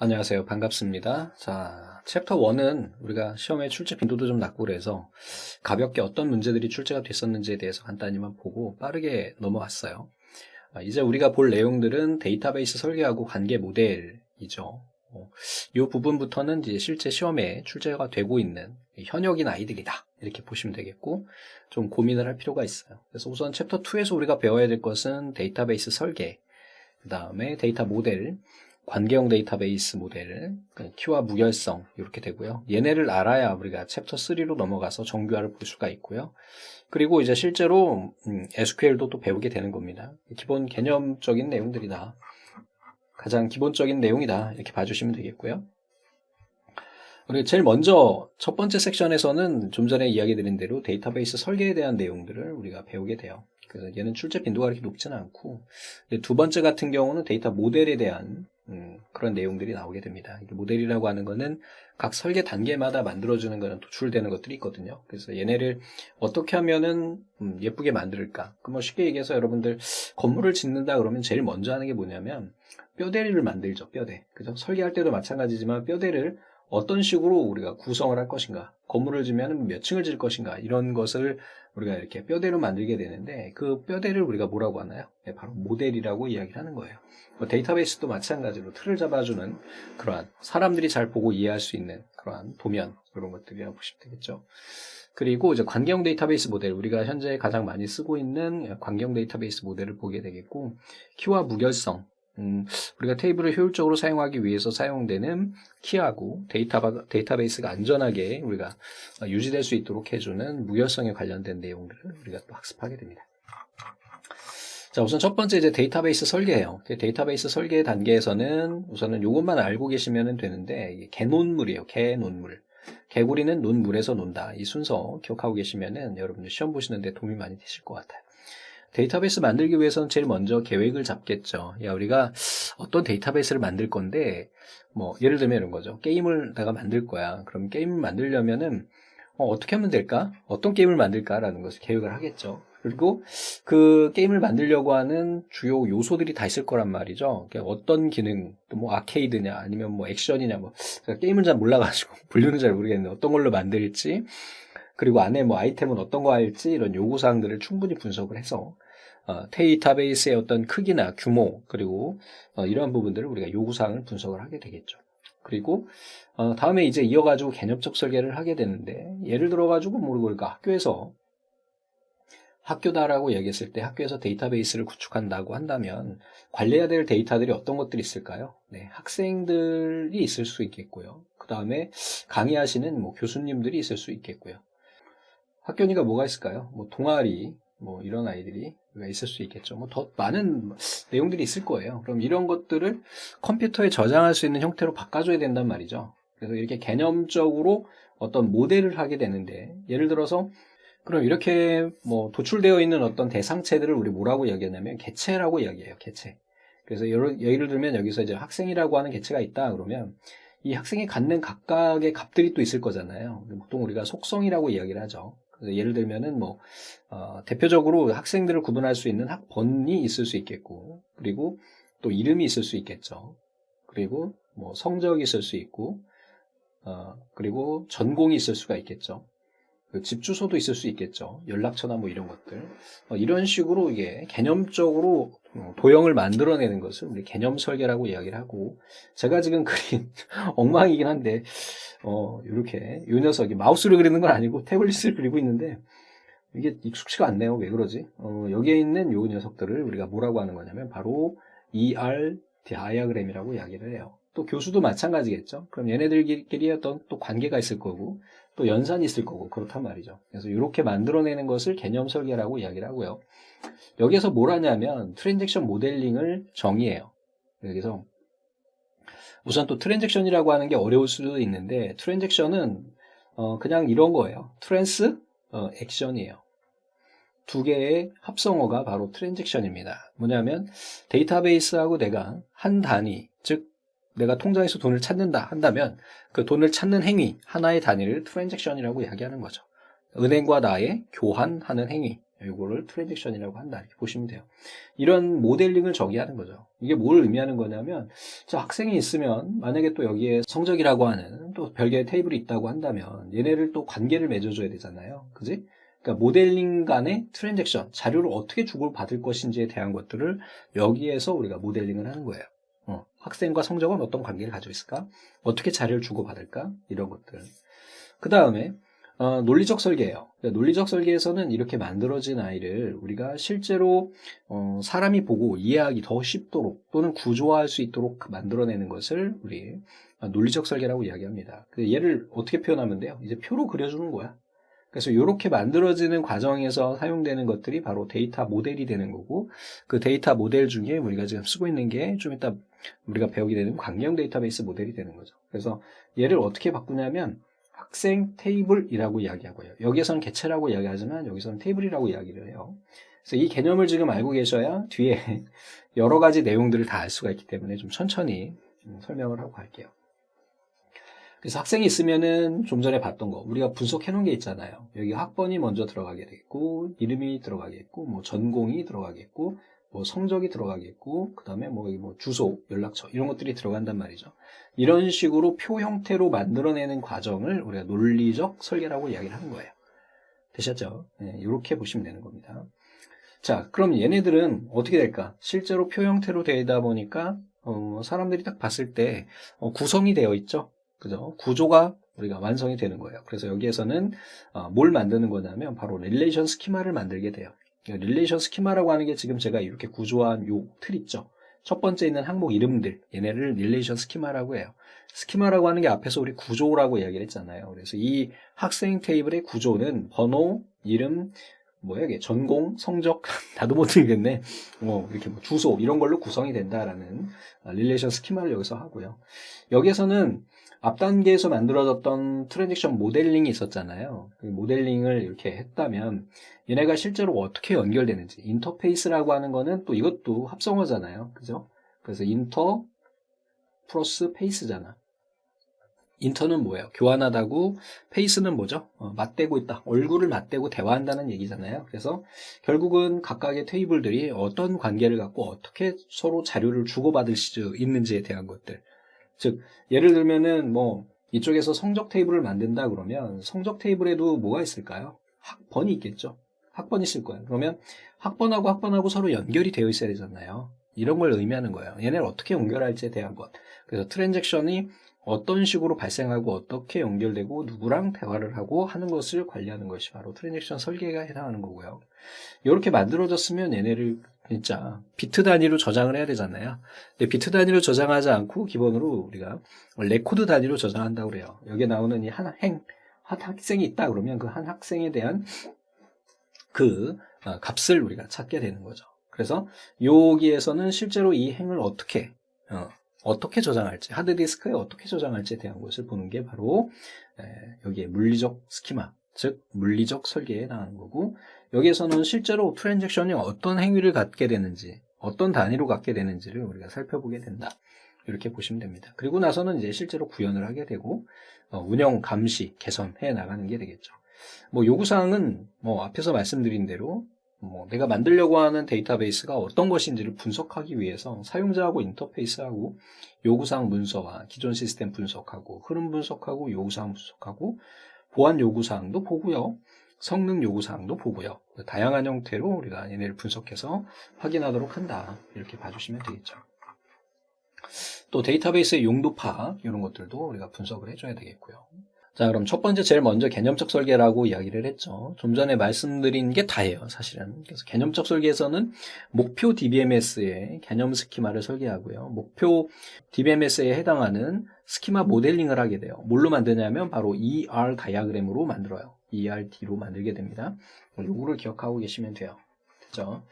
안녕하세요. 반갑습니다. 자, 챕터 1은 우리가 시험에 출제 빈도도 좀 낮고 그래서 가볍게 어떤 문제들이 출제가 됐었는지에 대해서 간단히만 보고 빠르게 넘어갔어요. 이제 우리가 볼 내용들은 데이터베이스 설계하고 관계 모델이죠. 이 부분부터는 이제 실제 시험에 출제가 되고 있는 현역인 아이들이다. 이렇게 보시면 되겠고, 좀 고민을 할 필요가 있어요. 그래서 우선 챕터 2에서 우리가 배워야 될 것은 데이터베이스 설계, 그 다음에 데이터 모델, 관계형 데이터베이스 모델, 키와 무결성 이렇게 되고요. 얘네를 알아야 우리가 챕터 3로 넘어가서 정규화를 볼 수가 있고요. 그리고 이제 실제로 SQL도 또 배우게 되는 겁니다. 기본 개념적인 내용들이다. 가장 기본적인 내용이다. 이렇게 봐주시면 되겠고요. 우리 제일 먼저 첫 번째 섹션에서는 좀 전에 이야기 드린 대로 데이터베이스 설계에 대한 내용들을 우리가 배우게 돼요. 그래서 얘는 출제 빈도가 그렇게 높지는 않고, 두 번째 같은 경우는 데이터 모델에 대한 그런 내용들이 나오게 됩니다. 이게 모델이라고 하는 거는 각 설계 단계마다 만들어주는 거는 도출되는 것들이 있거든요. 그래서 얘네를 어떻게 하면은 예쁘게 만들까? 뭐 쉽게 얘기해서 여러분들 건물을 짓는다 그러면 제일 먼저 하는 게 뭐냐면 뼈대를 만들죠. 뼈대. 그죠? 설계할 때도 마찬가지지만 뼈대를 어떤 식으로 우리가 구성을 할 것인가, 건물을 지면 몇 층을 질 것인가, 이런 것을 우리가 이렇게 뼈대로 만들게 되는데, 그 뼈대를 우리가 뭐라고 하나요? 네, 바로 모델이라고 이야기를 하는 거예요. 데이터베이스도 마찬가지로 틀을 잡아주는 그러한 사람들이 잘 보고 이해할 수 있는 그러한 도면, 이런 것들이라고 보시면 되겠죠. 그리고 이제 관계형 데이터베이스 모델, 우리가 현재 가장 많이 쓰고 있는 관계형 데이터베이스 모델을 보게 되겠고, 키와 무결성, 우리가 테이블을 효율적으로 사용하기 위해서 사용되는 키하고 데이터베이스가 안전하게 우리가 유지될 수 있도록 해주는 무결성에 관련된 내용들을 우리가 또 학습하게 됩니다. 자, 우선 첫 번째 이제 데이터베이스 설계예요. 데이터베이스 설계 단계에서는 우선은 이것만 알고 계시면 되는데, 이게 개논물이에요. 개논물. 개구리는 논물에서 논다. 이 순서 기억하고 계시면은 여러분들 시험 보시는데 도움이 많이 되실 것 같아요. 데이터베이스 만들기 위해서는 제일 먼저 계획을 잡겠죠. 야, 우리가 어떤 데이터베이스를 만들 건데, 뭐, 예를 들면 이런 거죠. 게임을 내가 만들 거야. 그럼 게임을 만들려면은, 어떻게 하면 될까? 어떤 게임을 만들까라는 것을 계획을 하겠죠. 그리고 그 게임을 만들려고 하는 주요 요소들이 다 있을 거란 말이죠. 그러니까 어떤 기능, 또 뭐 아케이드냐, 아니면 뭐 액션이냐, 뭐, 게임을 잘 몰라가지고, 분류는 잘 모르겠는데, 어떤 걸로 만들지, 그리고 안에 뭐 아이템은 어떤 거 할지 이런 요구사항들을 충분히 분석을 해서 데이터베이스의 어떤 크기나 규모 그리고 이러한 부분들을 우리가 요구사항을 분석을 하게 되겠죠. 그리고 다음에 이제 이어가지고 개념적 설계를 하게 되는데 예를 들어가지고 모르겠까 학교다라고 얘기했을 때 학교에서 데이터베이스를 구축한다고 한다면 관리해야 될 데이터들이 어떤 것들이 있을까요? 네, 학생들이 있을 수 있겠고요. 그 다음에 강의하시는 뭐 교수님들이 있을 수 있겠고요. 학교니까 뭐가 있을까요? 뭐 동아리, 뭐 이런 아이들이 있을 수 있겠죠. 뭐 더 많은 내용들이 있을 거예요. 그럼 이런 것들을 컴퓨터에 저장할 수 있는 형태로 바꿔줘야 된단 말이죠. 그래서 이렇게 개념적으로 어떤 모델을 하게 되는데, 예를 들어서 그럼 이렇게 뭐 도출되어 있는 어떤 대상체들을 우리 뭐라고 이야기하냐면 개체라고 이야기해요. 개체. 그래서 예를 들면 여기서 이제 학생이라고 하는 개체가 있다 그러면 이 학생이 갖는 각각의 값들이 또 있을 거잖아요. 보통 우리가 속성이라고 이야기를 하죠. 그래서 예를 들면은 뭐 대표적으로 학생들을 구분할 수 있는 학번이 있을 수 있겠고, 그리고 또 이름이 있을 수 있겠죠. 그리고 뭐 성적이 있을 수 있고, 그리고 전공이 있을 수가 있겠죠. 집 주소도 있을 수 있겠죠. 연락처나 뭐 이런 것들. 이런 식으로 이게 개념적으로 도형을 만들어내는 것을 우리 개념 설계라고 이야기를 하고, 제가 지금 그린 엉망이긴 한데, 이렇게 이 녀석이 마우스를 그리는 건 아니고 태블릿을 그리고 있는데 이게 익숙치가 않네요. 왜 그러지? 여기에 있는 이 녀석들을 우리가 뭐라고 하는 거냐면 바로 ER 다이아그램이라고 이야기를 해요. 또 교수도 마찬가지겠죠. 그럼 얘네들끼리 어떤 또 관계가 있을 거고 또 연산이 있을 거고 그렇단 말이죠. 그래서 이렇게 만들어내는 것을 개념 설계라고 이야기를 하고요. 여기에서 뭘 하냐면 트랜잭션 모델링을 정의해요. 여기서 우선 또 트랜잭션이라고 하는 게 어려울 수도 있는데, 트랜잭션은 그냥 이런 거예요. 트랜스 액션이에요. 두 개의 합성어가 바로 트랜잭션입니다. 뭐냐면 데이터베이스하고 내가 한 단위, 즉 내가 통장에서 돈을 찾는다 한다면 그 돈을 찾는 행위 하나의 단위를 트랜잭션이라고 이야기하는 거죠. 은행과 나의 교환하는 행위, 이거를 트랜잭션이라고 한다. 이렇게 보시면 돼요. 이런 모델링을 저기하는 거죠. 이게 뭘 의미하는 거냐면, 저 학생이 있으면 만약에 또 여기에 성적이라고 하는 또 별개의 테이블이 있다고 한다면 얘네를 또 관계를 맺어줘야 되잖아요. 그지? 그러니까 모델링 간의 트랜잭션, 자료를 어떻게 주고받을 것인지에 대한 것들을 여기에서 우리가 모델링을 하는 거예요. 학생과 성적은 어떤 관계를 가지고 있을까? 어떻게 자료를 주고받을까? 이런 것들. 그 다음에 논리적 설계예요. 그러니까 논리적 설계에서는 이렇게 만들어진 아이를 우리가 실제로 사람이 보고 이해하기 더 쉽도록 또는 구조화할 수 있도록 만들어내는 것을 우리 논리적 설계라고 이야기합니다. 얘를 어떻게 표현하면 돼요? 이제 표로 그려주는 거야. 그래서 이렇게 만들어지는 과정에서 사용되는 것들이 바로 데이터 모델이 되는 거고, 그 데이터 모델 중에 우리가 지금 쓰고 있는 게 좀 이따 우리가 배우게 되는 광명 데이터베이스 모델이 되는 거죠. 그래서 얘를 어떻게 바꾸냐면 학생 테이블이라고 이야기하고요. 여기에서는 개체라고 이야기하지만 여기서는 테이블이라고 이야기를 해요. 그래서 이 개념을 지금 알고 계셔야 뒤에 여러 가지 내용들을 다 알 수가 있기 때문에 좀 천천히 설명을 하고 갈게요. 그래서 학생이 있으면은 좀 전에 봤던 거 우리가 분석해 놓은 게 있잖아요. 여기 학번이 먼저 들어가게 되겠고, 이름이 들어가겠고, 뭐 전공이 들어가겠고, 뭐 성적이 들어가겠고, 그 다음에 뭐 주소, 연락처 이런 것들이 들어간단 말이죠. 이런 식으로 표 형태로 만들어내는 과정을 우리가 논리적 설계라고 이야기를 하는 거예요. 되셨죠? 네, 이렇게 보시면 되는 겁니다. 자, 그럼 얘네들은 어떻게 될까? 실제로 표 형태로 되다 보니까 사람들이 딱 봤을 때 구성이 되어 있죠. 그죠? 구조가 우리가 완성이 되는 거예요. 그래서 여기에서는 뭘 만드는 거냐면 바로 릴레이션 스키마를 만들게 돼요. 릴레이션 스키마라고 하는 게 지금 제가 이렇게 구조한 요 틀 있죠. 첫 번째 있는 항목 이름들, 얘네를 릴레이션 스키마라고 해요. 스키마라고 하는 게 앞에서 우리 구조라고 이야기를 했잖아요. 그래서 이 학생 테이블의 구조는 번호, 이름, 뭐야 이게 전공, 성적 나도 못 들겠네. 이렇게 뭐 주소 이런 걸로 구성이 된다라는 릴레이션 스키마를 여기서 하고요. 여기에서는 앞 단계에서 만들어졌던 트랜잭션 모델링이 있었잖아요. 그 모델링을 이렇게 했다면 얘네가 실제로 어떻게 연결되는지, 인터페이스라고 하는 거는 또 이것도 합성어잖아요. 그죠? 그래서 인터 플러스 페이스잖아. 인터는 뭐예요? 교환하다고, 페이스는 뭐죠? 맞대고 있다. 얼굴을 맞대고 대화한다는 얘기잖아요. 그래서 결국은 각각의 테이블들이 어떤 관계를 갖고 어떻게 서로 자료를 주고받을 수 있는지에 대한 것들. 즉, 예를 들면은 이쪽에서 성적 테이블을 만든다 그러면 성적 테이블에도 뭐가 있을까요? 학번이 있겠죠. 학번이 있을 거예요. 그러면 학번하고 서로 연결이 되어 있어야 되잖아요. 이런 걸 의미하는 거예요. 얘네를 어떻게 연결할지에 대한 것. 그래서 트랜잭션이 어떤 식으로 발생하고 어떻게 연결되고 누구랑 대화를 하고 하는 것을 관리하는 것이 바로 트랜잭션 설계가 해당하는 거고요. 이렇게 만들어졌으면 얘네를 진짜 비트 단위로 저장을 해야 되잖아요. 근데 비트 단위로 저장하지 않고 기본으로 우리가 레코드 단위로 저장한다고 그래요. 여기에 나오는 이 한 학생이 있다 그러면 그 한 학생에 대한 그 값을 우리가 찾게 되는 거죠. 그래서 여기에서는 실제로 이 행을 어떻게 저장할지, 하드디스크에 어떻게 저장할지에 대한 것을 보는 게 바로 여기에 물리적 스키마, 즉 물리적 설계에 해당하는 거고, 여기에서는 실제로 트랜잭션이 어떤 행위를 갖게 되는지, 어떤 단위로 갖게 되는지를 우리가 살펴보게 된다. 이렇게 보시면 됩니다. 그리고 나서는 이제 실제로 구현을 하게 되고 운영, 감시, 개선해 나가는 게 되겠죠. 요구사항은 앞에서 말씀드린 대로 내가 만들려고 하는 데이터베이스가 어떤 것인지를 분석하기 위해서 사용자하고 인터페이스하고 요구사항 문서와 기존 시스템 분석하고 흐름 분석하고 요구사항 분석하고 보안 요구사항도 보고요. 성능 요구사항도 보고요. 다양한 형태로 우리가 얘네를 분석해서 확인하도록 한다. 이렇게 봐주시면 되겠죠. 또 데이터베이스의 용도 파악 이런 것들도 우리가 분석을 해줘야 되겠고요. 자, 그럼 첫 번째 제일 먼저 개념적 설계라고 이야기를 했죠. 좀 전에 말씀드린 게 다예요, 사실은. 그래서 개념적 설계에서는 목표 DBMS의 개념 스키마를 설계하고요. 목표 DBMS에 해당하는 스키마 모델링을 하게 돼요. 뭘로 만드냐면 바로 ER 다이아그램으로 만들어요. ERD로 만들게 됩니다. 요거를 기억하고 계시면 돼요. 그죠?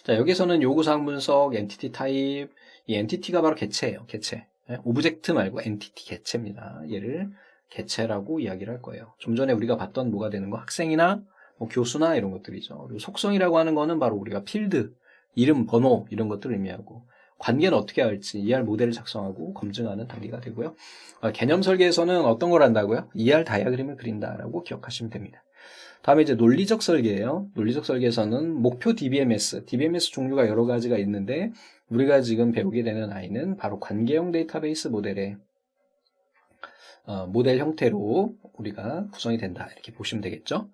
자, 여기서는 요구사항 분석, 엔티티 타입, 이 엔티티가 바로 개체예요, 개체. 오브젝트 말고 엔티티 개체입니다. 얘를 개체라고 이야기를 할 거예요. 좀 전에 우리가 봤던 뭐가 되는 거, 학생이나 교수나 이런 것들이죠. 그리고 속성이라고 하는 거는 바로 우리가 필드, 이름, 번호 이런 것들을 의미하고, 관계는 어떻게 할지 ER 모델을 작성하고 검증하는 단계가 되고요. 개념 설계에서는 어떤 걸 한다고요? ER 다이아그램을 그린다라고 기억하시면 됩니다. 다음에 이제 논리적 설계예요. 논리적 설계에서는 목표 DBMS 종류가 여러 가지가 있는데 우리가 지금 배우게 되는 아이는 바로 관계형 데이터베이스 모델의 모델 형태로 우리가 구성이 된다. 이렇게 보시면 되겠죠?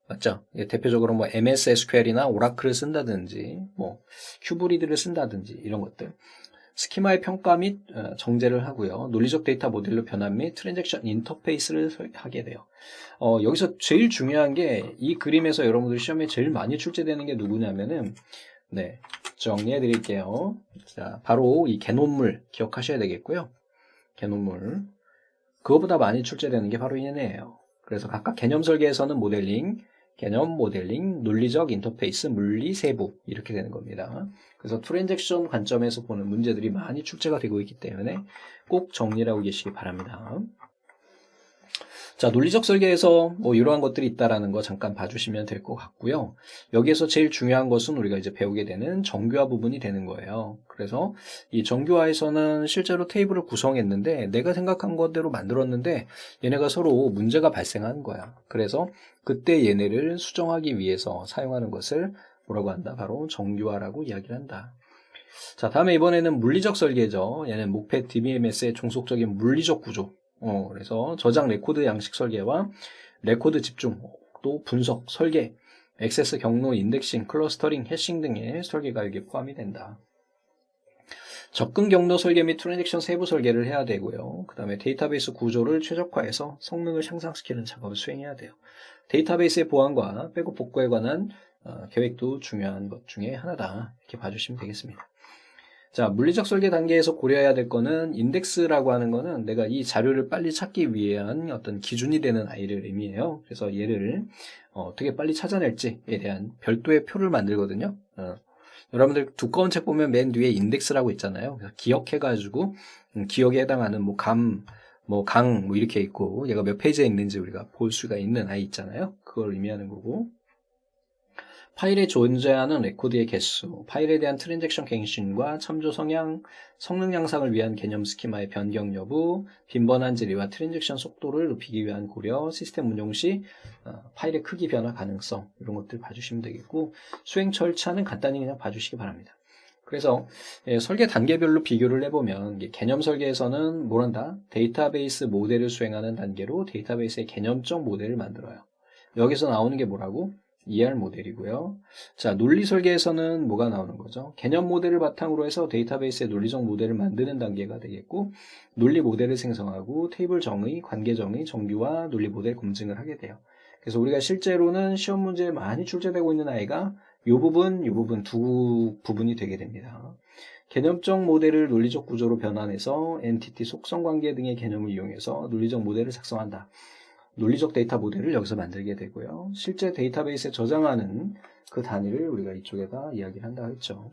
맞죠? 대표적으로 뭐 MS SQL이나 오라클을 쓴다든지, 뭐 큐브리드를 쓴다든지 이런 것들. 스키마의 평가 및 정제를 하고요. 논리적 데이터 모델로 변환 및 트랜잭션 인터페이스를 하게 돼요. 여기서 제일 중요한 게 이 그림에서 여러분들 시험에 제일 많이 출제되는 게 누구냐면은 네, 정리해 드릴게요. 자, 바로 이 개논물 기억하셔야 되겠고요. 개논물. 그거보다 많이 출제되는 게 바로 얘네예요. 그래서 각각 개념 설계에서는 모델링, 개념 모델링, 논리적 인터페이스, 물리 세부 이렇게 되는 겁니다. 그래서 트랜잭션 관점에서 보는 문제들이 많이 출제가 되고 있기 때문에 꼭 정리를 하고 계시기 바랍니다. 자, 논리적 설계에서 뭐 이러한 것들이 있다라는 거 잠깐 봐주시면 될 것 같고요. 여기에서 제일 중요한 것은 우리가 이제 배우게 되는 정규화 부분이 되는 거예요. 그래서 이 정규화에서는 실제로 테이블을 구성했는데 내가 생각한 것대로 만들었는데 얘네가 서로 문제가 발생한 거야. 그래서 그때 얘네를 수정하기 위해서 사용하는 것을 뭐라고 한다? 바로 정규화라고 이야기를 한다. 자, 다음에 이번에는 물리적 설계죠. 얘는 목패 DBMS의 종속적인 물리적 구조. 그래서 저장 레코드 양식 설계와 레코드 집중, 또 분석, 설계, 액세스 경로 인덱싱, 클러스터링, 해싱 등의 설계가 여기에 포함이 된다. 접근 경로 설계 및 트랜잭션 세부 설계를 해야 되고요. 그 다음에 데이터베이스 구조를 최적화해서 성능을 향상시키는 작업을 수행해야 돼요. 데이터베이스의 보안과 백업 복구에 관한 계획도 중요한 것 중에 하나다. 이렇게 봐주시면 되겠습니다. 자, 물리적 설계 단계에서 고려해야 될 거는 인덱스라고 하는 거는 내가 이 자료를 빨리 찾기 위한 어떤 기준이 되는 아이를 의미해요. 그래서 얘를 어떻게 빨리 찾아낼지에 대한 별도의 표를 만들거든요. 여러분들 두꺼운 책 보면 맨 뒤에 인덱스라고 있잖아요. 그래서 기억해가지고 기억에 해당하는 뭐 강 뭐 이렇게 있고 얘가 몇 페이지에 있는지 우리가 볼 수가 있는 아이 있잖아요. 그걸 의미하는 거고. 파일에 존재하는 레코드의 개수, 파일에 대한 트랜잭션 갱신과 참조 성향, 성능 향상을 위한 개념 스키마의 변경 여부, 빈번한 질의와 트랜잭션 속도를 높이기 위한 고려, 시스템 운용 시 파일의 크기 변화 가능성 이런 것들 봐주시면 되겠고 수행 절차는 간단히 그냥 봐주시기 바랍니다. 그래서 설계 단계별로 비교를 해보면 개념 설계에서는 뭘 한다? 데이터베이스 모델을 수행하는 단계로 데이터베이스의 개념적 모델을 만들어요. 여기서 나오는 게 뭐라고? ER 모델이고요. 자, 논리 설계에서는 뭐가 나오는 거죠? 개념 모델을 바탕으로 해서 데이터베이스의 논리적 모델을 만드는 단계가 되겠고 논리 모델을 생성하고 테이블 정의, 관계 정의, 정규화, 논리 모델 검증을 하게 돼요. 그래서 우리가 실제로는 시험 문제에 많이 출제되고 있는 아이가 이 부분 두 부분이 되게 됩니다. 개념적 모델을 논리적 구조로 변환해서 엔티티 속성 관계 등의 개념을 이용해서 논리적 모델을 작성한다. 논리적 데이터 모델을 여기서 만들게 되고요. 실제 데이터베이스에 저장하는 그 단위를 우리가 이쪽에다 이야기를 한다고 했죠.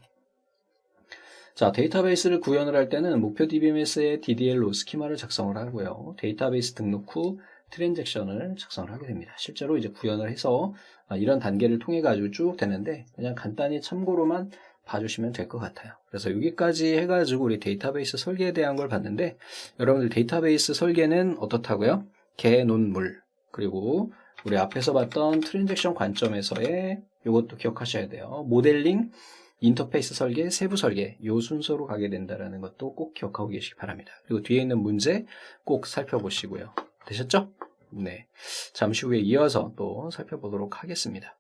자, 데이터베이스를 구현을 할 때는 목표 DBMS의 DDL로 스키마를 작성을 하고요. 데이터베이스 등록 후 트랜잭션을 작성을 하게 됩니다. 실제로 이제 구현을 해서 이런 단계를 통해 가지고 쭉 되는데 그냥 간단히 참고로만 봐주시면 될 것 같아요. 그래서 여기까지 해가지고 우리 데이터베이스 설계에 대한 걸 봤는데 여러분들 데이터베이스 설계는 어떻다고요? 개논물 그리고 우리 앞에서 봤던 트랜잭션 관점에서의 이것도 기억하셔야 돼요. 모델링, 인터페이스 설계, 세부 설계 이 순서로 가게 된다는 것도 꼭 기억하고 계시기 바랍니다. 그리고 뒤에 있는 문제 꼭 살펴보시고요. 되셨죠? 네. 잠시 후에 이어서 또 살펴보도록 하겠습니다.